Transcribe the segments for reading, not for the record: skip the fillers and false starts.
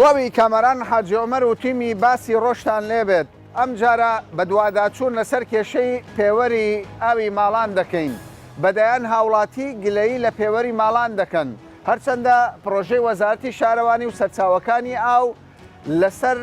سڵاوی کامەران حاجی عومەر و تیمی باسی ڕۆژتان لێبێت. ئەم جارە بە دوواداچوون لەسەر کێشەی پێوەری ئاوی ماڵان دەکەین. بەدایان هاوڵاتی گلەیی لە پێوەری ماڵان دەکەن. هەرچەندە پرۆژەی وەزارەتی شارەوانی و سەرچاوەکانی ئاو لەسەر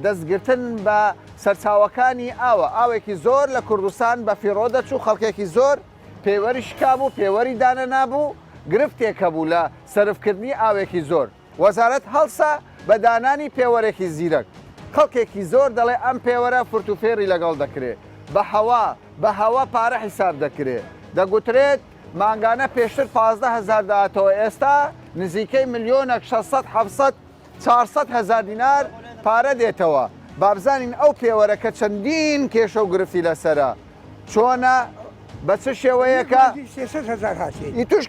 دەستگرتن بە سەرچاوەکانی ئاوە. ئاوێکی زۆر لە کوردستان بە فیڕۆ دەچوو، خەڵکێکی زۆر پێوەری شکابوو، پێوەری دانە نابوو، گرفتێک هەبوو لە سەرفکردنی ئاوێکی زۆر. وەزارەت هەڵسا بە دانانی پێوەرێکی زیرەک. خەڵکێکی زۆر دەڵێ ئەم پێوەرە فورتوفێری لەگەڵ دەکرێت. بە هەوا پارە حیساب دەکرێت. دەگوترێت مانگانە پێشتر 15,000 داهاتەوە، ئێستا نزیکەی ملیۆنێک 600-700-400,000 دینار پارە دێتەوە. بابزانین ئەو پێوەرە کە چەندین کێشە و گرفتی لەسەرە چۆنە، بە چ شێوەیەکە ئی توش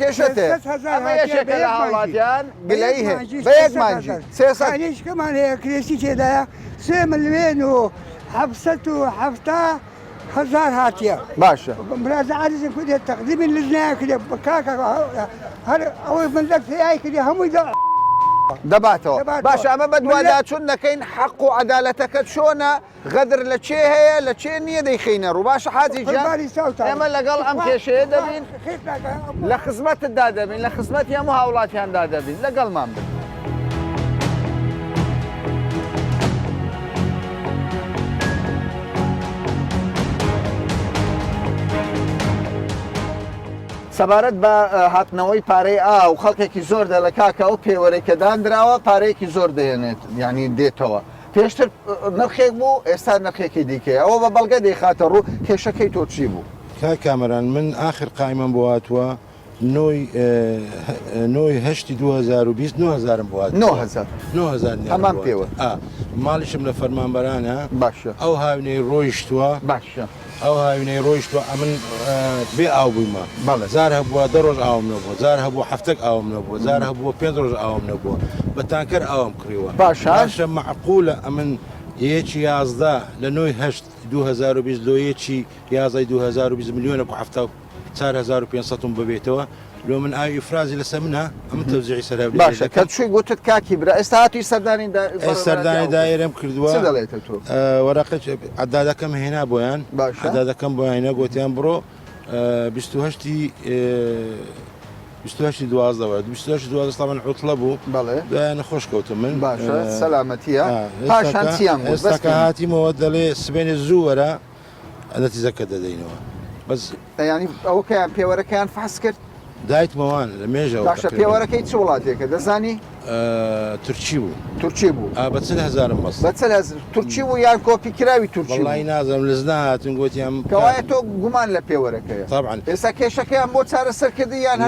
کێشەتێ ئەمە یەکێکە لە هاوڵاتیان گلەی هەیە بە یەک مانجی سێسەدمان هەیە کرێسی تێدایە 3,770,000 هاتیە. باشە برازە عەرزی کودێت تەقدیمی لزنایە کردێ کاکە هەر ئەوەی مندەک فیای کردی هەمووی دەباتەوە. باش ئەمە بە دوواداچوون دەکەین. حەق و عەدالەتەکە چۆنە، غەدر لە چێ هەیە لە چێ نییە دەیخینە ڕوو. باشە حاجی گیان ئێمە لەگەڵ ئەم کێشەیە دەبین، لە خزمەتتدا دەبین، لە خزمەتی هەموو هاوڵاتیاندا دەبین، لەگەڵمان بن. سەبارەت بە هاتنەوەی پارەی ئاو خەڵکێکی زۆر دە لە کاکە ئەو پێوەرێکە دانراوە پارەیەکی زۆر دێنێت، ینی دێتەوە. پێشتر نرخێک بوو، ئێستا نرخێکی دیکە، ئەوە بە بەڵگە دەیخاتە ڕوو. کێشەکەی تۆ چی بوو؟ کامەران من آخر قایمەم بۆ هاتووە نۆی هەشتی 2020 9,000 بۆ هاتووە. 9,000 هەمان پێوە. ماڵیشم لە فەرمانبەرانە. باشە ئەو هاوینەی ڕۆیشتووە. باشە ئەو هاوینەی ڕۆیشتووە ئەمن بێ ئاو بوویمە. بەڵێ زار هەبووە 10 ڕۆژ ئاوم نەبووە، زار هەبووە هەفتێک ئاوم نەبووە، زار هەبووە 5 ڕۆژ ئاوم نەبووە، بە تانکەر ئاوم کڕیوە. باشە معقولە ئەمن یەکی 11 لە 9/8/2020 لۆ یەکی 11/2020 ملیۆنە و 4,500 ببێتەوە. لۆ من ئاوی ئیفرازی لەسەر منە ئەمن تەوزیعی سەراب. باشە کە توی گوتت کاکی برا ئێستا هاتووی سەردانی دایرەم کردووە. دەڵێتە تۆ وەرەقە عەدادەکەم هێنا بۆیان، عەدادەکەم بۆ هێنا گوتیان بڕۆ 28/12 من عوتڵە بوو. بەڵێ دوایانە خۆش کەوتم من. باشە سەلامەتیە. پاشان چیان بوو؟ ئێستاکە هاتیمەوە دەڵێ سبێنێ زوو وەرە نەتیجەکە دەدەینەوە. بەس ینی ئەوکەیان پێوەرەکەیان فحس کرد. دایتمەوان لە مێژەوە. باشە پێوەرەکەی چ وڵاتێکە دەزانی؟ تورکی بوو. تورکی بوو. بە 40,000 مەس. بە 40,000 تورکی بوو یان کۆپی کراوی تورکی بوو؟ وەڵی نازانم لەزنا هاتن گوتیان کەوایە تۆ گومان لە پێوەرەکەیە. طبعاً ئێستا کێشەکەیان بۆ چارەسەرکردی یان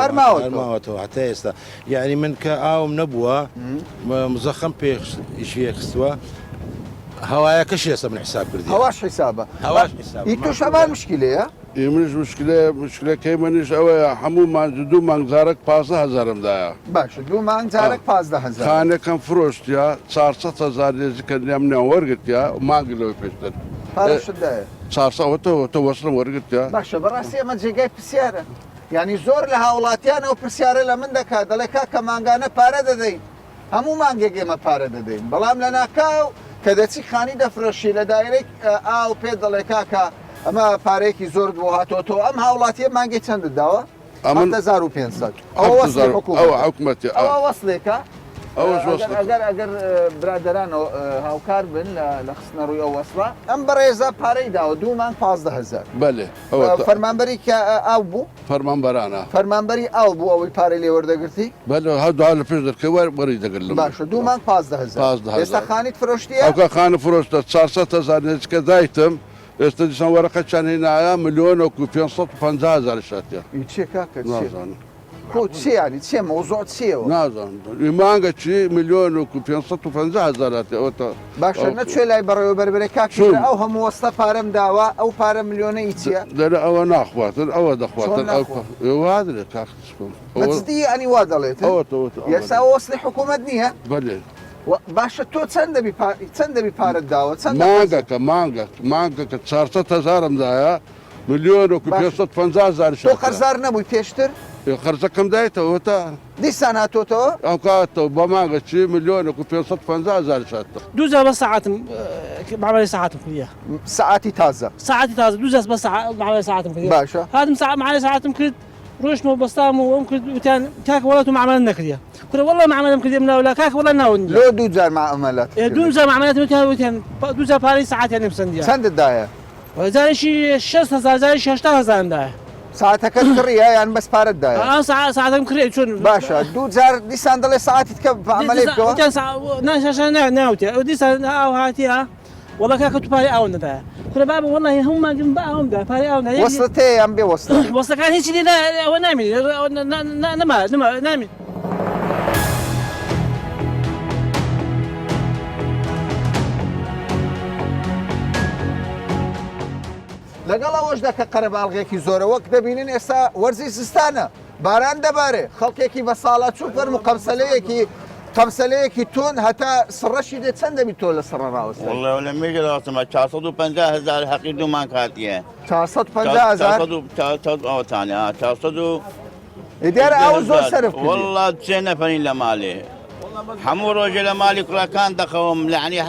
هەرماوەتەوە هەتا ئێستا. یعنی من کە ئاوم نەبووە مزەخەم پێشیەکستووە هەوایەکەش ئێستا من حساب کردی. هەواش حیسابە. ئی توش هەمان مشکلەیە؟ ئێمەش مشکلەکەی منیش ئەوەیە هەموو دوو مانگزارێک 15,000 دایە. باشە دوو مانگزارێک 15,000. خانەکەم فرۆشتیا 400,000 ێزیکە لێم نێ وەرگرتیا مانگی لەوەی پێشتر. پارەشدایە 400 تۆ وەسڵم وەرگرتیا. باشە بەڕاستی ئەمە جێگای پرسیارە. ینی زۆر لە هاوڵاتیان ئەو پرسیارە لە من دەکات، دەڵێ کاکە مانگانە پارە دەدەین، هەموو مانگێک ئێمە پارە دەدەین، بەڵام لە ناکاو کە دەچی خانی دەفرۆشی لە دایرێک ئاو پێ دەڵێ کاکە ئەمە پارەیەکی زۆر بۆ هاتۆتەوە. ئەم هاوڵاتیە مانگی چەند داوە؟ 1500. ئەوە حکومەتی ئەوە وەسڵێکە. ئەگەر برادەران هاوکار بن لە خستنە ڕووی ئەو وەسڵە ئەم بەڕێزە پارەی داوە 2 مانگ 15,000. بەێ فەرمانبەری کە ئاو بوو فەرمانبەرانە فەرمانبەری ئاو بوو ئەوەی پارەی لێ وەردەگرتی. بەێ هەدووا لە پێش دەکەوە وەری دەگرن. باشە 2 مانگ 15,000. ئێستا خانیت فرۆشتیە؟ ئەوکە خانە فرۆشتە 400,000 نزیکە دایتم. ئێستا دیسان وەرەقە چەند هێنایە 1,550,000 شاتە. چێ کاکە چی ینی چێ مەوزوع چیەوە؟ نازانم مانگە چی 1,550,000 ئەوە. باشە نەچێ لای بەڕێوە بەربەرە کاکە ئەو هەموو وەستە پارەم داوە ئەو پارە ملیۆنەی چییە؟ دەرە ئەوە ناخواتن ئەوە دەخواتن وادرێت کاکسکم بەجددی ئەنی وا دەڵێت ئێستا وەسڵی حکوومەت نییە؟ بەێ باشە تۆ چەند دەبی پارەت داوە؟ چەند مانگەکە 400,000 دایە 1,550,000 تۆ قەرزار نەبووی پێشتر؟ خرجكم دايته وتا دیسان هاتوتەوە او كاتو بماغ شي مليون و 550 شاتو دوزە بە ساعتم معاملەی ساعتم کردە سعاتی تازە ساعتی تازە دوزە بە معاملەی ساعتم کرد باشە هاتم معاملەی ساعتم کرد ڕۆشتمەوە بەستام و ئەم کرد وتیان کاکە وڵات و معاملە نەکردە کورە وەڵڵا معاملەم کردێ مناولا کاکە وەڵا ناون لۆ دوو جار معاملەت دوزە معاملەت وتیان دوزە پارەی ساعتیان پسەندیە چەندتدایە زارشی 6,000 زارشی 8,000 ساعتەکەت کڕیە یان بەس پارەتدایە ساعتم کرێ چۆن باشە دوو جار دیسان دەڵێ ساعتیت کە عملێ بکەوە ناوتێ دیسان ئاو هاتیە وەڵا کاکە تو پارەی ئاو نەدایە کورە بابە وەڵی هەمومانگەم بە ئاومدا پارەی ئاو نایە وەسڵت هەیە یان بێ وەسڵ وەستەکان هیچی لێ ئەوە نامێت نامێت لەگەڵ ئەوەشدا کە قەرەباڵغێکی زۆرە وەک دەبینین ئێستا وەرزی زستانە باران دەبارێ خەڵکێکی بە ساڵات چوو فەرمو قەمسەلەیەکی تون هەتا سڕەشی دێ چەند دەبی تۆ لە سڕە ڕاوەستە والله ولا ميجي راسمه 450,000 حقيقي ما كانت 450,000 400 ثانية 400 دیارە ئەو زۆر سەرف کردی. والله 2 نفرين لمالي حمو روجي لمالي كل كان دخلهم يعني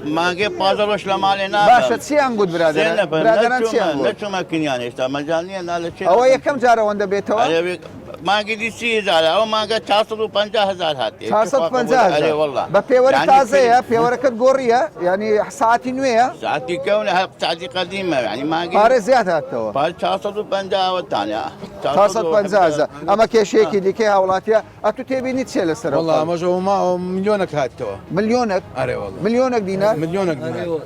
ما جيب بازروش لمالي باشە چیان گوت برادران چیان لا گوت شو ما كنيان اشتا مجانيا لا شيء ئەوە یەکەم جارەوەندە بێتەوە ما قد 30,000 او ما قد 450,000 هاتي 450,000 والله بە پێوەری تازەیە پێوەرەکەت گۆڕیە ینی ساعتی نوێیە ساعتي كونها ساعتي قديمة يعني ما قد پارێ زیاد هاتەوە 450 والثانية 450,000 ئەمە کێشەیەکی دیکەی هاوڵاتیە ئەتو تێبینی چێ لەسەر والله ما جو ما مليونك هاتوا ملیۆنێک اري والله ملیۆنێک دینار مليونك دينار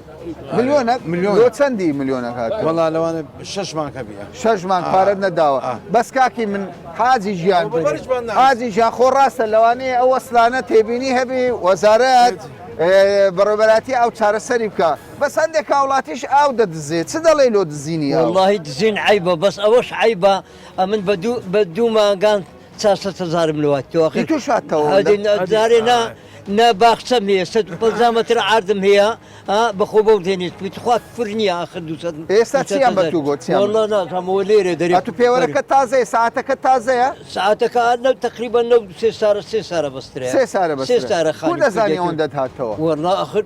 ملیۆنێک ملیۆن. لۆ چەندی ملیۆنێک هات والله لو انا 6 مانك ابيها 6 مان پارەت نەداوە بەس کاکی من حاجی ژیان بەرج بەندام. حاجی ژیان خۆ ڕاستە لەوانەیە ئەو وەسلانە تێبینی هەبی وەزارەت بەڕێبەراتی ئەو چارەسەری بکە بەس هەندێک هاوڵاتیش ئاو دەدزێت چ دەڵێ لۆ دزینی والله دزين عيبة بس أوش عيبة من بدو ما كان 400,000 ملوات دی توش هاتەوە هذه دارنا نا باخشم هي 150 متر عرضم هي بخوبه ودينيت بتخوات فرنيا اخر دوسات ئێستا چیان بە تو گۆ چیان والله لا موليري دري ئەتو پێوەرەکە تازەیە ساعتەکە تازەیە ساعتك أنا تقريبا لو 3 سارة بس ترى 3 سارە بەس 3 سارة کو خالي دەزانی ئەوەندەت هاتەوە والله اخر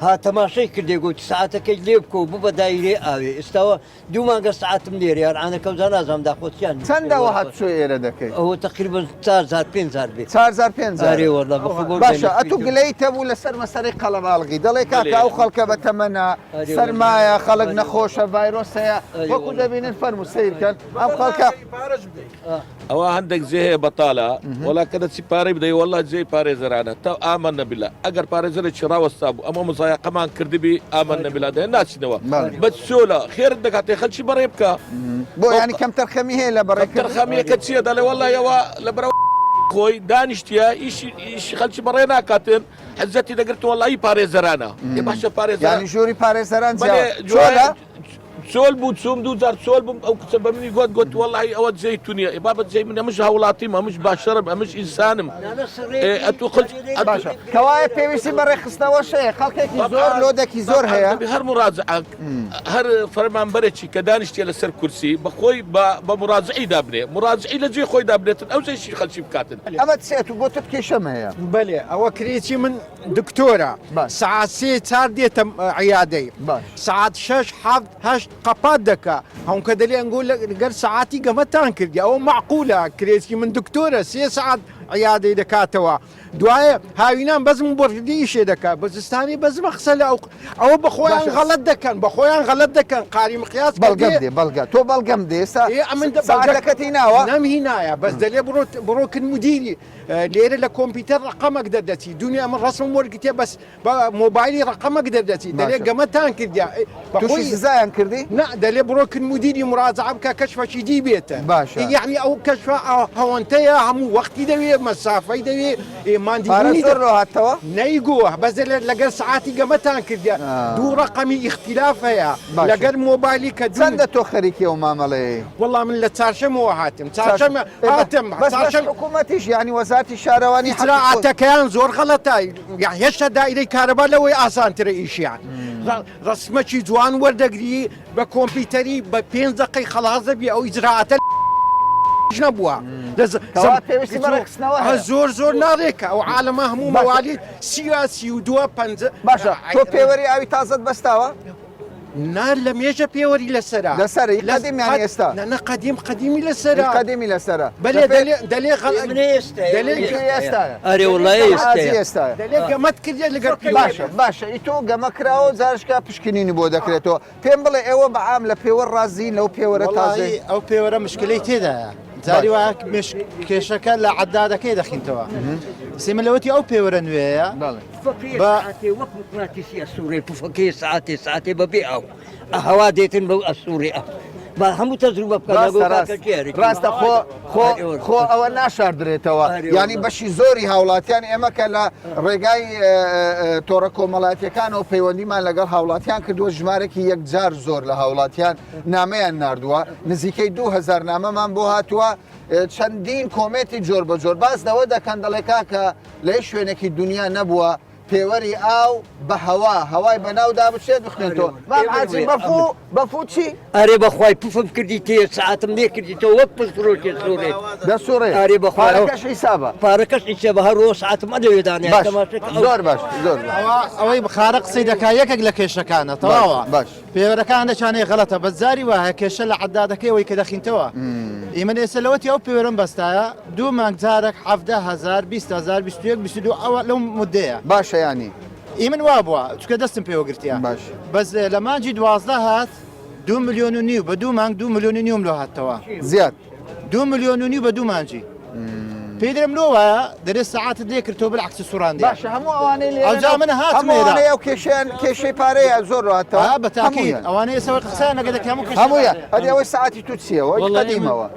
ها تماشي كردي قلت ساعتك ليبكو بوبا دايري اوي استوى دوما قص ساعت مدير يعني انا كوزا لازم داخل يعني چەندەوە هاتچۆ ئێرە دەکەیت هو تقريبا 4,000 5,000 بيت 4,500 اري والله بخبر باشە ئەتو گلەی تەبوو لەسەر مەسەری قەڵەباڵغی دەڵێ کاکە ئەو خەڵکە بەتەمەنە سەرمایە خەڵک نەخۆشە ڤایرۆس هەیە وەکو دەبینن فەرمو سیرکەن ئەم خەڵکە ئەوە هەندێک جێ هەیە بەتاالە وڵا کەدەچی پارەی بدەی وڵا جێ پارێزەرانە تا ئامانە بلا ئەگەر پارێزەرێکی ڕاوەستا بوو ئەمە مزایقەمان کردبی ئامانە بلا دێ ناچینەوە بە چۆلە خێرت دەکاتێ خەلکی بەڕێ بکە بۆ ینی کەم تەرخەمی هەیە لە بەڕێکرد تەرخەمیەکە چییە دەڵێ وڵایەوە لە بەرە خۆی دانیشتە ئیشی خەلکی بەڕێ ناکاتن حەزەتی دەگرت وڵایی پارێزەرانە باشە پارێزەران ینی ژووری پارێزەران چۆلە چۆل بوو چوم 2 چۆل بووم ئەو کچە بە منی گوت وڵی ئەوە جێی تونیە بابەت جێی من ئەمش هاوڵاتیم ئەمش باشەرم ئەمش ئینسانم ئەتو باشە کەوایە پێویستی بەڕێخستنەوە شەیە خەڵکێکی زۆر لۆدەکی زۆر هەیە هەر مراجع هەر فەرمانبەرێکی کە دانیشتە لەسەر کورسی بەخۆی بە مراجعی دابنێ مراجعی لە جێ خۆی دابنێتن ئەو جێشی خەلکی بکاتن ئەمە چێت و بۆ تت کێشەم هەیە بله ئەوە کرێکی من دکتۆرە سعات 3 دێتە عیادەی سعات 6 7 قەپات دەکا هەمکە دەلێ ئەنگۆ لەگەر سعاتی گەمەتان کردی ئەوە معقولە کرێکی من دکتۆرە 3 سعات عیادەی دەکاتەوە دوایە هاوینان بەزم بڕدی ئیشێ دەکات بەزستانی بەزمە قسە لە ئەوە بەخۆیان غەڵەت دەکەن بەخۆیان غەڵەت دەکەن قاری مقیاس بەڵگەم دێ بەڵگە تۆ بەڵگەم دێستا ساعتەکەتی ناوە نەمهی نایە بەس دەلێ بڕۆکن مدیری لێرە لە کۆمپیوتەر ڕقەمەک دەردەچی دنیا من ڕسم وەرگتێ بەس بە مۆبایلی ڕقەمەک دەردەچی دەلێ گەمەتان کردیا تووشی سزایان کردی نه دەلێ بڕۆکن مدیری مراجعە بکە کەشفەکی دی بێتە باشە یعنی ئەو کەشفە هەوەنتەیە هەموو وەختی دەوێت مەسافەی دەوێت ماندی زۆر هاتەوە نەیگووە بەس لەگەر سعاتی گەمەتان کردیا دوو ڕقەمی ئیختیلاف هەیە لەگەر مۆبایلی کە چەندە تۆ خەریکی ئەو مامەڵەیە وەڵام من لە چارشەمەوە هاتم چارشەمە هاتم حکوومەتیش ینی وەزارتی شارەوانی ئیجراعاتەکەیان زۆر غەڵەتە هێشتا دایرەی کارەبا لەوەی ئاسانترە ئیشیان ڕسمەکی جوان وەردەگری بە کۆمپیوتەری بە 5 دقەی خەڵاز دەبی ئەو ئیجراعاتە نەبووە کەوا پێویستی بەڕێکخستنەوە هەیە. زۆر زۆر ناڕێکە ئەو عالەمە هەموو مەوالی سیاسی و دووە پەنج باشە تۆ پێوەری ئاوی تازت بەستاوە نار لە مێژە پێوەری لەسەرا لەسەری قەدیمیانی ئێستا نە قەدیمی لەسەرا قەدیمی لەسەرە بەلێ دەلێ ئێستاە ئەرێ وڵی ئێستاە دەلێ گەمەت کردێت لەگەر باشە باشە ئیتۆ گەمە کراوە جارشکا پشکنینی بۆ دەکرێتەوە پێم بڵێ ئێوە بەعام لە پێوە ڕازی لەو پێوەرە تازە ئەو پێوەرە مشکلەی تێدایە جاری وا کێشەکە لە عەدادەکەی دەخینتەوە سێمەلەوەتی ئەو پێوەرە نوێیە وەک مقناطیسیە سوورێ پوفەکەی ساعتێ بەبێ ئەو هەوا دێتن بەو ئەسووری با هەموو تەجروبە ڕاستە خۆ ئەوە ناشاردرێتەوە ینی بەشی زۆری هاوڵاتیان ئێمە کە لە ڕێگای تۆڕە کۆمەڵاتیەکانەوە پەیوەندیمان لەگەڵ هاوڵاتیان کردووە ژمارەی یەکجار زۆر لە هاوڵاتیان نامەیان نردووە نزیکەی 2000 نامەمان بۆ هاتووە چەندین کۆمێتی جۆر بە جۆر باسدەوە دەکەن دەڵێکا کە لە شوێنێکی دنیا نەبووە پێوەری ئاو بە هەوای بەناودا بچێت بخێنێتەوە ماحاجی بەفو چی؟ ئەرێ بەخوای پوفم کردی تێ ساعتم لێ کردیتەوە وەک پشتڕۆکێ سوورێ دەسوڕێ ئەرێ بەخوارەکەش حیسابە پارەکەش ئیچە بە هەر ڕۆ ساعتم ئەدەوێدانێ زۆر باش زۆر ئەوەی بخارە قسەی دەکا یەکێک لە کێشەکانە تەواوە باش پێوەرەکان دەچانەی غەڵەتە بەزاری وایە کێشە لە عەدادەکەیەوەی کە دەخینتەوە ئێمە ئێستا ئەو پێوەرم بەستایە دوو مانگ جارێک 17,000 20,000 21 22 ئەوە لەو مدەیە باشە ینی ئیمن وا بووە چکە دەستم پێوەگرتیە باش بەس لە مانجی 12 هات 2 ملیۆن و نیو بە دوو مانگ 2 ملیۆن و نیوم لۆ هاتەوە زیاد 2 ملیۆن و نیو بە دوو مانجی پێی دەرم لۆوە دەرێت سەعاتت لێ کردەوە بالعکس سوڕاندی باشە هەموو ئەوانەی ئەوجا من هاتمێرە ئەو کێشەی پارەیە زۆر ڕاتەوە بەتاکید ئەوانەیە سەوە قسە نەگەدەک هەموویە ئەدی ئەوەی ساعتی تو چیەوە قەدیمەوە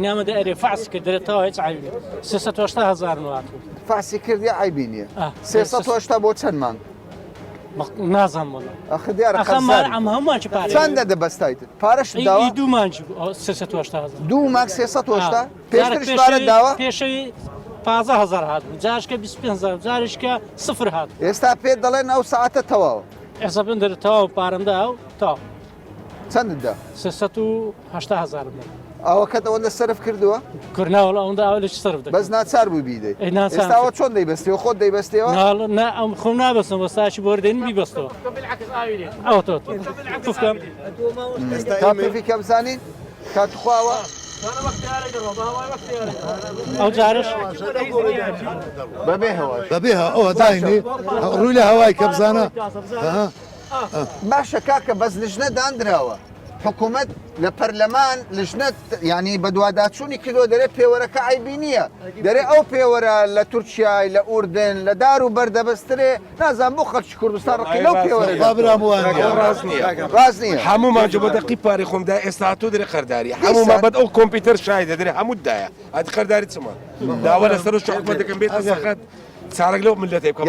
نامەدە ئەرێ فعس کرد دەرێتەوە هیچ عیبی 380,000 نوات فاسی کردی عیبی نییە 380 بۆ چەند مانگ نازانم وڵا ئەخ دیارە ئەم هەمووان پارە چەندە دەبەستایت پارەش داوە دوو مانج 380,000 دوو مانگ 380 پێشترش پارە داوە پێشەوی 15,000 هات جارشکە 25,000 جارشکە سفر هات ئێستا پێت دەڵێن ئەو ساعتە تەواوە ئێستا بن دەرێتەوە پارەمدا و تا چەنددا 380,000 ئەوەکەتەوە لە سەرف کردووە کردناوە ئەوەندا ئەو لەش سرف دەکەن بەس ناچار بوو بیدەیت ئێستاوە چۆن دەیبەستیەوە خۆت دەیبەستیەوە ئەم خۆم نابستم بەستاشی بۆردێن بیبەستەوە ئەوە تۆ فکەم تاپێفی کە بزانین کاتخواوە ئەو جارش بەبێ ئەوە داینی ڕووی لە هەوای کە بزانە باشە کاکە بەس لژنە دانراوە حکوومەت لە پەرلەمان لژنەت ینی بە دوواداچوونی کردۆ دەرێت پێوەرەکە عیبی نییە دەرێ ئەو پێوەرە لە تورکیای لە ئوردن لە دار و بەردەبەسترێ نازان بۆ خەڵکی کوردستان ڕقی لەو پێوەرە ڕاست نییە هەمومان بە دەقی پارێ خۆمدا ئێستا تۆ دەرێ خەرداری هەمومان بەد ئەو کۆمپیوتەر شای دەدرێ هەموودایە ئەدی خەرداری چما داوا لەسەر شحکومەت دەکەم بێتە سەخەت چارەک لەو ملەتێ بکەم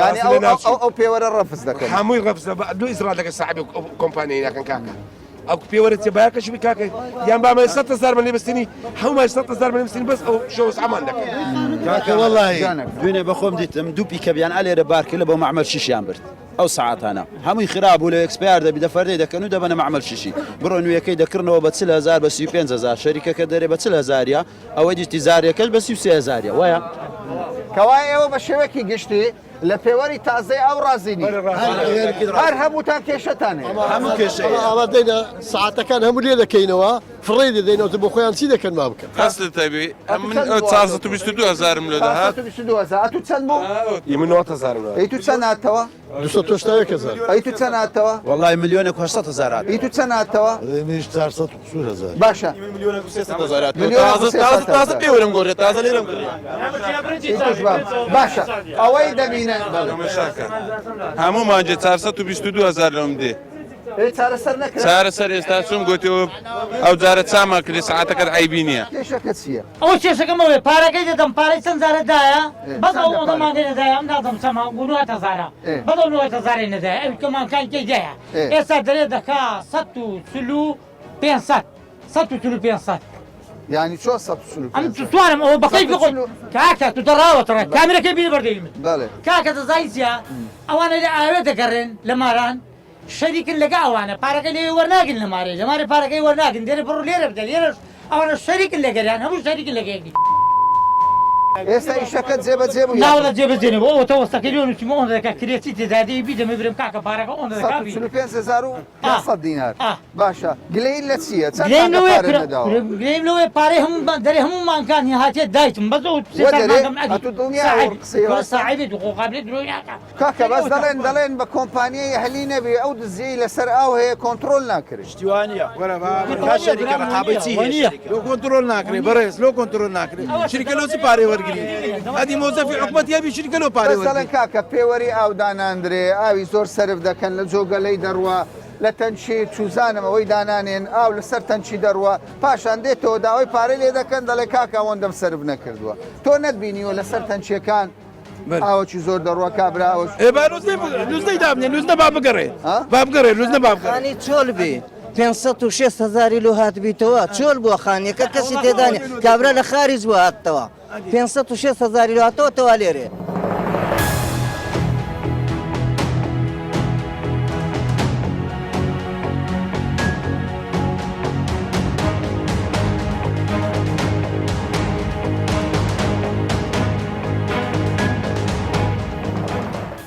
ئەو پێوەرە ڕەفز دەکەن هەمووی ڕەفز دو ئیسرا دەکە ساحبی کۆمپانیای ناکەن کاکە ئەو پێوەرە باەکەشی کاکە یان بامە 100,000 من لێبستنی هەمووای 100,000 من لێبستنی بەس ئەو شەوە ئامان دەکەن کاکە وەڵی دوێنێ بەخۆم دیتم دوو پیکەبیان ئەلێرە بارکە بۆ معمەل شیشیان برد ئەو ساعتانە هەمووی خراپ بوو لە ئەکسپیار دەبی دەفەردەی دەکەن و دەبەنە معمەل شیشی بڕۆ نوێیەکەی دەکردنەوە بە 40,000 بە 35,000 شەریکەکە دەرێ بە 40,000 ئەوەی دیستی زاریەکەش بە 33,000 وایە کەوای ئێوە بە شێوەکی گشتی لە پێوەری تازای ئەو ڕازینی هەر هەمووتان کێشەتانێ هەموو کێشەوە دەینە ساعتەکان هەموو لێ دەکەینەوە فڕێ دەدەینەوە بۆ خۆیان چی دەکەن ما بکەن قەست تەبی من 422,000 لە داهات 22,000 ئەتو چەند بوو؟ من 9,000 ئەی تو چەند هاتەوە؟ 281,000 ئەی تو چەند هاتەوە؟ وەڵی ملیۆنێک 800,000 هات ئەی تو چەند هاتەوە؟ منیش 400,000 باشە تازە پێوەرم گۆڕێت تازە لێرم باشە ئەوەی دەبینە هەموو مانجێ 422,000 لەم دێ چارەسەر نەکرد چارەسەر ئێستا چۆم گوتیەوە ئەو جارە چاما کردی ساعتەکەت عیبی نییە کێشەکە چییە؟ ئەو کێشەکەمەوێ پارەکەی دەدەم پارەی چەند جارەدایە بەس ئەو ئەومانگەی نەدایە ئەم نادەم چەما گونواتە زارە بەدەو 9,000 نەدایە ئەو کەمانکان تێدایە ئێستا دەرێ دەکا 135 یعنی چۆ 135 ئەم توانم ئەوە بەقەی بقول کاکە تو دەڕاوەتەڕێ کامێرەکەی بیر بەردەی من بەڵێ کاکە دەزانیە ئەوانە لە ئاوێ دەگەڕێن لە ماران شەریکن لەگە ئەوانە پارەکە لێ وەرناگن لە مارێ لەمارە پارەکەی وەرناگن دێرە بڕ لێرە بدە لێرە ئەوانە شەریکن لەگەریان هەموو شەریکن لەگەیەکی ئێستا ئیشەکەت جێبەجێ بوو ناوڵە جێبەجێنەوە ئەوە تەوەستەکەلیۆنی ئەوەندە دەکات کرێتی تێدادی بیدەمە برم کاکە پارەکە ئەوەندە دەکاوی 5,500 دینار باشە گلەی لە چییە گرێم لەوەی پارەی هەموو دەرێ هەموو مانکانی هاتێت دایتم بەزە ساعبێت قۆقابلێت درۆی ناکات کاکە بەس دەڵێن بە کۆمپانیای هەلی نەبێ ئەو دزیی لەسەر ئاو هەیە کۆنتترۆل ناکرد شتیوانە شەریکە ڕقابەتی لۆ کۆنتترۆل ناکرێ بەڕێز لۆ کۆنتترۆل ناکرێت شریکە لۆ چی پارەی وەرگری هەدی مۆزەفی حکومەتی هەبی شریکە لۆ پارەی دەڵێن کاکە پێوەری ئاو داناندرێ ئاوی زۆر سرف دەکەن لە جۆگەلەی دەڕوە لە تەنچی چوزانمەوەی دانانێن ئاو لەسەر تەنچی دەڕوە پاشان دێتەوە داوای پارەی لێ دەکەن دەڵێ کاکە ئەوەندەم سرف نەکردووە تۆ نەتبینیوە لەسەر تەنچیەکان ئاوەکی زۆر دەڕوە کابراوە لوزدەی دابنێ لوزنە با بگەڕێ با بگەڕێ لوزنە با خانی چۆل بێ 500,000 لۆ هاتبیتەوە چۆل بووە خانیەکە کەسی تێدانێ کابرا لە خارج بووە هاتەوە 500,000 لۆ هاتەوە تەوا لێرێ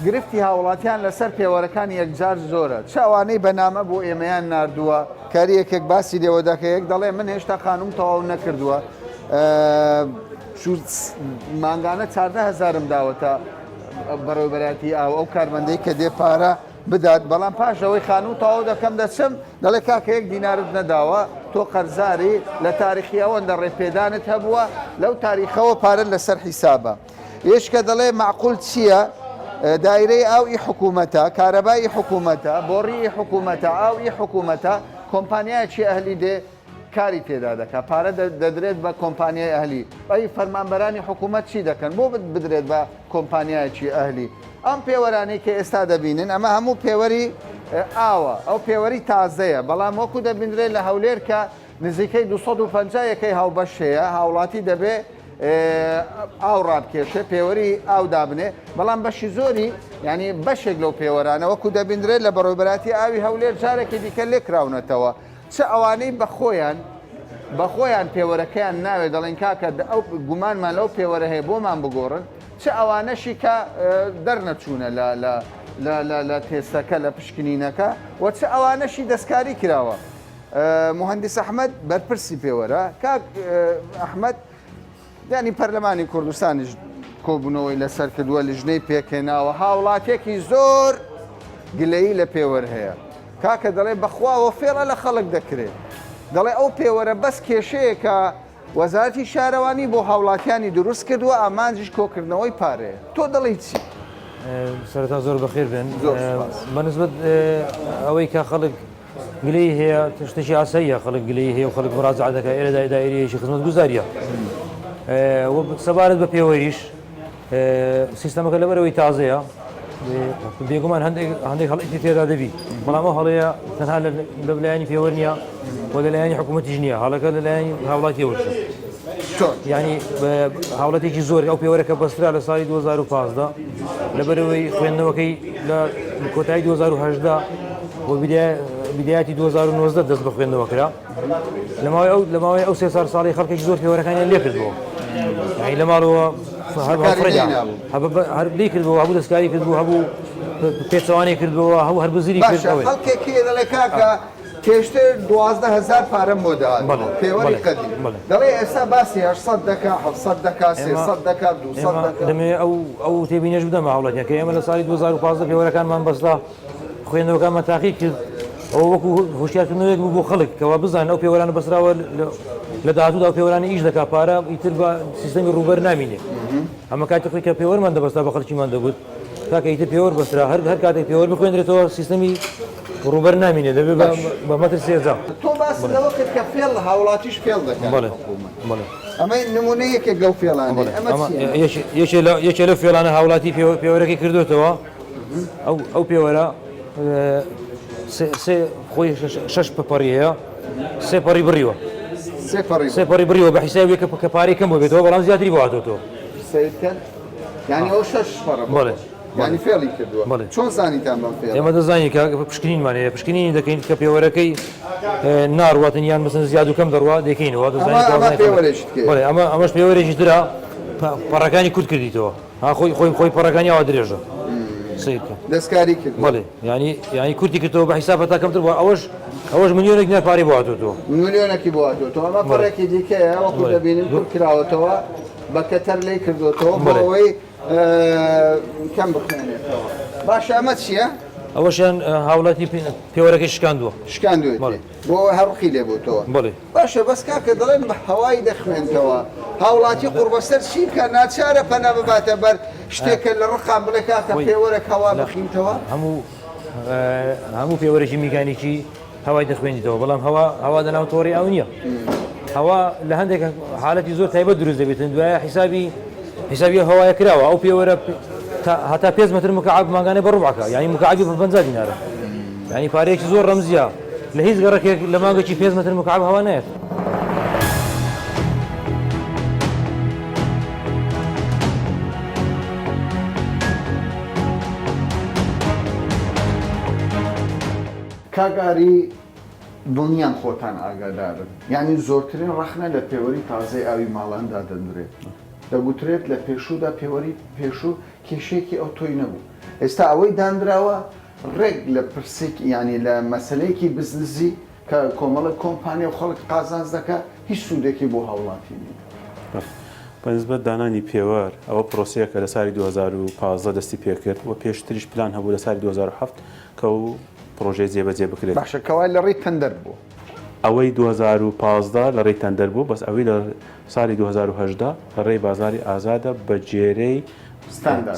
گرفتی هاوڵاتیان لەسەر پێوەرەکان یەکجار زۆرە چاوانەی بەنامە بۆ ئێمەیان نردووە کاری یەکێک باسی لێوە دەکەیەک دەڵێ من هێشتا خانوم تەواو نەکردووە مانگانە 14,000م داوەتە بەڕێوەبەراتی ئەو کارمەندەی کە دێ پارە بدات بەڵام پاشەوەی خانوم تەواو دەکەم دەچم دەڵێ کاکە یەک دینارت نەداوە تۆ قەرزاری لە تاریخی ئەوەندە ڕێپێدانت هەبووە لەو تاریخەوە پارە لەسەر حیسابە یشکە دەڵێ معقول چییە؟ دایرەی ئاوی حکوومەتە کارەبایی حکوومەتە بۆڕی حکوومەتە ئاوی حکوومەتە کۆمپانیایکی ئەهلی دێ کاری تێدا دەکات پارە دەدرێت بە کۆمپانیای ئەهلی ئەی فەرمانبەرانی حکوومەت چی دەکەن بۆ بدرێت بە کۆمپانیایکی ئەهلی ئەم پێوەرانەی کە ئێستا دەبینن ئەمە هەموو پێوەری ئاوە ئەو پێوەری تازەیە بەڵام وەکو دەبینرێت لە هەولێر کە نزیکەی 250 هاوبەشەیە هاوڵاتی دەبێ ئاو ڕابکێشە پێوەری ئاو دابنێ بەڵام بەشی زۆری ینی بەشێک لەو پێوەرانە وەکو دەبیندرێت لە بەڕێوەبەراتی ئاوی هەولێر جارێکی دیکە لێکراونەتەوە چه ئەوانەی بەخۆیان پێوەرەکەیان ناوێت دەڵێن کاکە ئەو گومانمان لەو پێوەرە هەیە بۆمان بگۆڕن چه ئەوانەشی کە دەرنەچوونە لە تێستەکە لە پشکنینەکە و چه ئەوانەشی دەستکاری کراوە مهندس ئەحمەد بەرپرسی پێوەرە کاک ئەحمەد ینی پەرلەمانی کوردستانیش کۆبوونەوەی لەسەر کردووە لیژنەی پێکهێناوە هاوڵاتێکی زۆر گلەیی لە پێوەر هەیە کاکە دەڵێ بەخواوە فێڵە لە خەڵک دەکرێت دەڵێ ئەو پێوەرە بەس کێشەیە کە وەزارەتی شارەوانی بۆ هاوڵاتیانی دروست کردووە ئامانجیش کۆکردنەوەی پارەیە تۆ دەڵێ چی؟ سەرەتا زۆر بەخێر بێن بەنسبەت ئەوەی کە خەڵک گلەی هەیە شتێکی ئاساییە خەڵک گلەی هەیە و خەڵک مراجعە دەکات ئێرە دایرەیەکی خزمەتگوزاریە سەبارەت بە پێوەریش سیستەمەکە لەبەرەوەی تازەیە بێگومان هەندێک هەڵێکی تێدا دەبی بەڵام ئەو هەڵەیە تەنها لە لایەنی پێوەر نییە و لە لایەنی حکوومەتیش نییە هەڵەکە لە لایەنی هاوڵاتیەوەشە ینی هاوڵاتێکی زۆر ئەو پێوەرەکە بەسترا لە ساڵی 2015 لەبەرەوەی خوێندنەوەکەی لە کۆتایی 2010 بۆ بدایەتی 2019 دەست بە خوێندنەوە کرا لەماوەی ئەو 3 ساڵی خەڵکێکی زۆر پێوەرەکانیان لێ کردبەوە لە ماڵەوە هەر لی کردبەوە هەبوو دەستکاری کردبوو هەبوو پێچەوانی کردبەوە هەبوو هەر بزیری کردەوەی خەڵکێکی دەڵێ کاکە پێشتر 12,000 پارەم بۆ داوە پێوەری قەدیم دەڵێ ئێستا باسی 800 دەکا 700 دەکا 300 دەکا 200 دەکا دەمێ ئەو تێبینێش بدەمە هاوڵاتیان کە ئێمە لە ساڵی 2015 پێوەرەکانمان بەستا خوێندنەوەکانمان تاقیق کرد ئەو وەکو هۆشیارکردنەوەیەک بوو بۆ خەڵک کەوا بزانن ئەو پێوەرانە بەسراوە لە داهاتوودا ئەو پێوەرانی ئیش دەکا پارە ئیتر بە سیستەمی ڕووبەر نامینێ ئەمە کاتێکی کە پێوەرمان دەبەستا بە خەڵکیمان دەبوت کاکە ئیتر پێوەر بەسرا هەر کاتێک پێوەر بخوێنرێتەوە سیستەمی ڕووبەر نامینێ دەبێت بە مەتر سێجا تۆ باسی لەوە کرد کە فێڵ هاوڵاتیش فێڵ دەکات ئەمە نمونە یەکێک لەو فێڵانە یەکێ لەو فێڵانە هاوڵاتی پێوەرەکەی کردوێتەوە ئەو پێوەرە خۆی 6 پەڕی هەیە 3 پەڕی بڕیوە 3 پەڕی بڕیوە بە حیسابی کە پارەی کەم بۆ بێتەوە بەڵام زیاتری بۆ هاتۆتەوە ینی ئەو 6 پەڕە ینی فێڵی کردووە چۆن زانیتان بەم فێڵ ئێمە دەزانین کە پشکنینمانەیە پشکنینی دەکەین کە پێوەرەکەی ناڕواتن یان مەسن زیاد و کەم دەڕوا دەکەینەوە ئەمەش پێوەرێکی ترا پەڕەکانی کورت کردیتەوە خۆی پەڕەکانی ئەوە درێژە دەستکاری کرد بڵێ ینی کورتی کردەوە بە حیساب تا کەمتر بووە ئەوەش ملیۆنێک نەر پارەی بۆهاتۆتەوە ملیۆنێکی بۆهاتۆتەوە ئەمە پەڕێکی دیکەیە وەکو دەبینیم کورت کراوەتەوە بە کەتەر لی کردوتەوە بۆەوەی کەم بخێنێتەوە باشە ئەمە چییە؟ ئەوەشیان هاوڵاتی پێوەرەکەی شکاندوێت بۆ هەڕقی لێبووتەوە باشە بەس کاکە دەڵێن بە هەوای دەخوێنتەوە هاوڵاتی قوربەسەر چی بکە ناچارە پەنا بباتە بەر شتێکە لە ڕقام بڵێ کاکە پێوەرەك هەوا بخینتەوە هەموو پێوەرەی میکانیکی هەوای دەخوێنیتەوە بەڵام هەوا دەناو تۆڕی ئەو نییە هەوا لە هەندێک حالەتی زۆر تایبەت دروست دەبێتن دوایە حیسابی هەوایە کراوە ئەو پێوەرە هەتا 5 متر مکعب ماگانێ بە ڕوبعکە یعنی مکعبی بە 50 دینارە یعنی پارەیەکی زۆر ڕەمزیە لە هیچ گەڕێکێک لە ماگەکی 5 متر مکعب هەوا نایەت کاگاری دڵنیان خۆتان ئاگادارن یعنی زۆرترین ڕەخنە لە پێوەری تازەی ئاوی ماڵاندا دەدرێت دەگوترێت لە پێشوودا پێوەری پێشوو کێشێکی ئەو تۆی نەبوو ئێستا ئەوەی دانراوە ڕێک لە پرسێکی ینی لە مەسلەیەکی بزنسی کە کۆمەڵە کۆمپانیا و خەڵک قازانج دەکات هیچ سوودێکی بۆ هەوڵاتی نیە بەنسبەت دانانی پێوەر ئەوە پرۆسەیەکە لە ساڵی 2015 دەستی پێکرد و پێشتریش پلان هەبوو لە ساڵی 2007 کە و پرۆژەی جێبەجێ بکرێت باشەکەوای لە ڕێی تەندەر بوو ئەوەی 2015 لە ڕێی تەندەر بوو بەس ئەوەی لە ساڵی 2010 لە ڕێی بازاری ئازادە بە جێرەی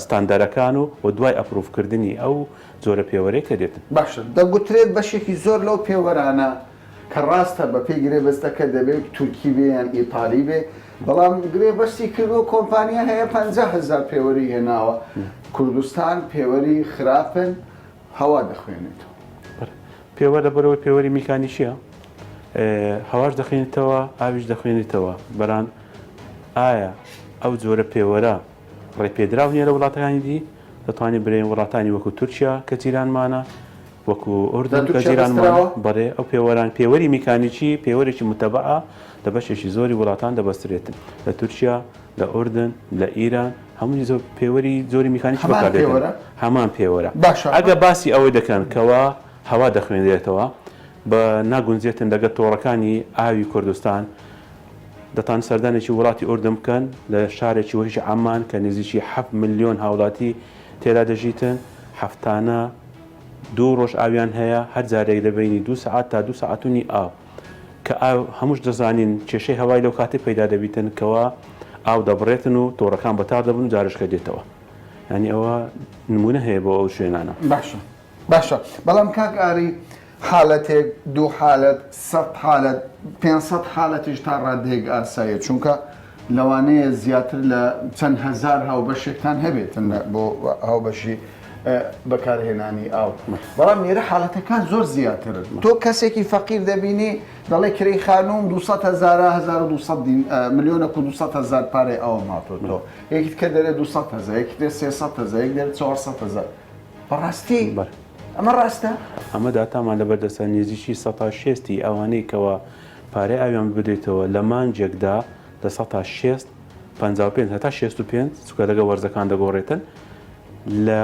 ستاندەرەکان و دوای ئەپروفکردنی ئەو جۆرە پێوەرەی کە دێتن باشە دەگوترێت بەشێکی زۆر لەو پێوەرانە کە ڕاستە بە پێی گرێبەستەکە دەبێت تورکی بێ یان ئیتالی بێ بەڵام گرێبەستی کردو کۆمپانیا هەیە 50,000 پێوەری هێناوە کوردستان پێوەری خراپن هەوا دەخوێنێتەوە پێوە لە بەرەوەی پێوەری میکانیشیە هەواش دەخوێنێتەوە ئاویش دەخوێنێتەوە بەران ئایا ئەو جۆرە پێوەرە ڕێپێدراو نیە لە وڵاتەکانی دی دەتوانێت برێن وڵاتانی وەکو تورکیا کە جیرانمانە وەکو ئوردن کە جیرانمانە بەڵێ ئەو پێوەران پێوەری میکانیکی پێوەرێکی متەبعە لە بەشێکی زۆری وڵاتان دەبەسترێتن لە تورکیا لە ئوردن لە ئیران هەمووی پێوەری زۆری میکانیکی بەکاردێتن هەمان پێوەرە ئەگە باسی ئەوەی دەکەن کەوا هەوا دەخوێنرێتەوە بە ناگونجێتن لەگە تۆڕەکانی ئاوی کوردستان دەتان سەردانێکی وڵاتی ئوردن بکەن لە شارێکی وەژی عەمان کە نزیکی 7 ملیۆن هاوڵاتی تێدا دەژیتن هەفتانە 2 ڕۆژ ئاویان هەیە هەر جارێک لەبینی 2 سعات تا 2 ساعتونی ئاو کە هەمووش دەزانین کێشەی هەوای لەو کاتێ پەیدا دەبیتن کەوا ئاو دەبڕێتن و تۆڕەکان بەتار دەبن جارشکە دێتەوە ینی ئەوە نمونە هەیە بۆ ئەو شوێنانە باشە بەڵام کاکاری حالەتێک 2 حالەت 100 حالەت 500 حالەتیش تا ڕادێک ئاسایە چونکە لەوانەیە زیاتر لە چەند هەزار هاوبەشێکتان هەبێتن بۆ هاوبەشی بەکارهێنانی ئاو بەڵام نێرە حالەتەکان زۆر زیاترن تۆ کەسێکی فەقیر دەبینی دەڵێ کرێی خانوم 200,000 ملیۆنە و 200,000 پارەی ئەوە ماتۆتەوە یەکیت کە دەرێ 200,000 یەکی دێ 300,000 یەک دێت 400,000 بەڕاستی ئەمە ڕاستە؟ ئەمە داتامان لە بەردەستە نێزیکی 160 ئەوانەی کەەوە پارەی ئاویان بدەیتەوە لە مانجێکدا لە 160 55 هەتا 65 چکە لەگە وەرزەکان دەگۆڕێتن لە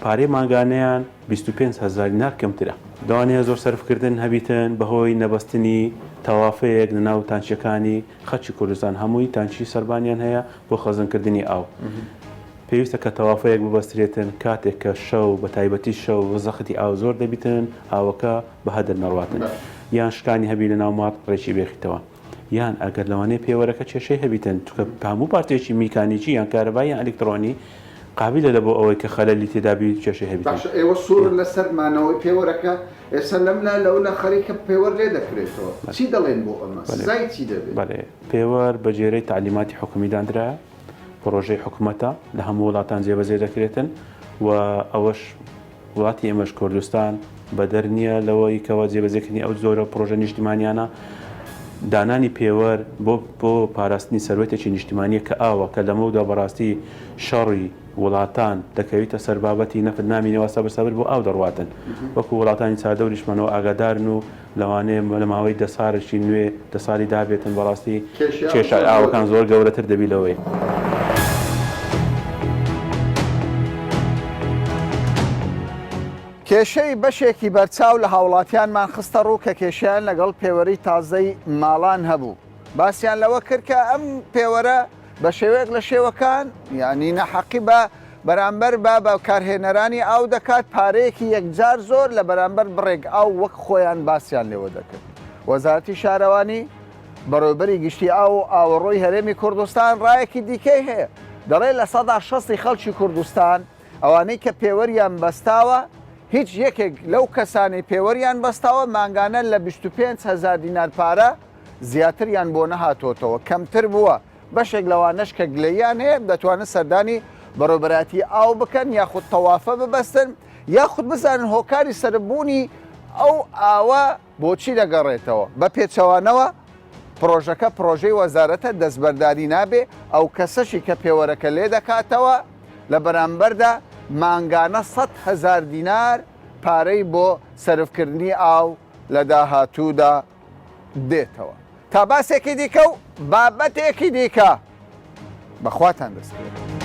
پارەی ماگانەیان 25,000 دینار کەمترە داوانەیە زۆر سەرفکردن هەبیتن بەهۆی نەبەستنی تەوافەیەک لە ناو تانچەکانی خەچی کوردستان هەمووی تانچی سەربانیان هەیە بۆ خەزمکردنی ئاو پێویستە کە تەوافەیەک ببەسترێتن کاتێک کە شەو بە تایبەتی شەو زەختی ئاو زۆر دەبیتن ئاوەکە بە هەدر نەڕواتن یان شکانی هەبی لە ناو مات ڕێکی بێخیتەوە یان ئەگەر لەوانەیە پێوەرەکە کێشەی هەبیتن چکە هەموو پارتێکی میکانیکی یان کارەبای یان ئەلکترۆنی قابلە لە بۆ ئەوەی کە خەلەلی تێدابی کێشەی هەبیتن ئێوە سوور لەسەرمانەوەی پێوەرەکە ئێستا لەملا لەونە خەریکە پێوەر لێ دەکرێتەوە چی دەڵێن بۆ ئەمە سزای چی دەبێت بەڵێ پێوەر بە جێرەی تعلیماتی حکومی دانرایە پرۆژەی حکوومەتە لە هەموو وڵاتان جێبەجێ دەکرێتن و ئەوەش وڵاتی ئێمەش کوردستان بە دەرنیە لەوەی کەەوە جێبەجێکردنی ئەو زۆرە پرۆژە نیشتیمانیانە دانانی پێوەر بۆ پاراستنی سەروەتێکی نیشتیمانیە کە ئاوە کە لەمەودا بەڕاستی شەڕی وڵاتان دەکەویتە سەر بابەتی نەفت نامینەوە سەبر بۆ ئاو دەڕواتن وەکو وڵاتانی چادەوریشمەوە ئاگادارن و لەوانەیە لە ماوەی 10 ساڵێکی نوێ 10 ساڵی دابێتن بەڕاستی کێشە ئاوەکان زۆر گەورەتر دەبی لەوەی. کێشەی بەشێکی بەرچاو لە هاوڵاتیانمان خستە ڕوو کە کێشیان لەگەڵ پێوەری تازەی ماڵان هەبوو. باسییان لەوە کرد کە ئەم پێوەرە بە شێوەیەک لە شێوەکان یعنی نەحەقی بە بەرامبەر بە کارهێنەرانی ئاو دەکات پارەیەکی یەکجار زۆر لە بەرامبەر بڕێک ئاو وەک خۆیان باسییان لێوە دەکرد. وەزارەتی شارەوانی بەڕێوەبەری گشتی ئاو و ئاوەڕۆی هەرێمی کوردستان ڕایەکی دیکەی هەیە دەڵێ لە 60 خەڵکی کوردستان ئەوانەی کە پێوەریان بەستاوە هیچ یەکێک لەو کەسانی پێوەریان بەستاوە ماگانە لە 25,000 دینار پارە زیاتریان بۆ نەهاتۆتەوە کەمتر بووە. بەشێک لەوانەش کە گلەیان هەیە دەتوانن سەردانی بەڕێوەبەراتی ئاو بکەن یاخود تەوافە ببەستن یاخود بزانن هۆکاری سەربوونی ئەو ئاوە بۆچی دەگەڕێتەوە. بە پێچەوانەوە پرۆژەکە پرۆژەی وەزارەتە دەستبەرداری نابێ ئەو کەسەشی کە پێوەرەکە لێ دەکاتەوە لە بەرامبەردا مانگانە 100,000 دینار پارەی بۆ سەرفکردنی ئاو لە داهاتوودا دێتەوە. تا باسێکی دیکە و بابەتێکی دیکە بەخواتان دەستێت.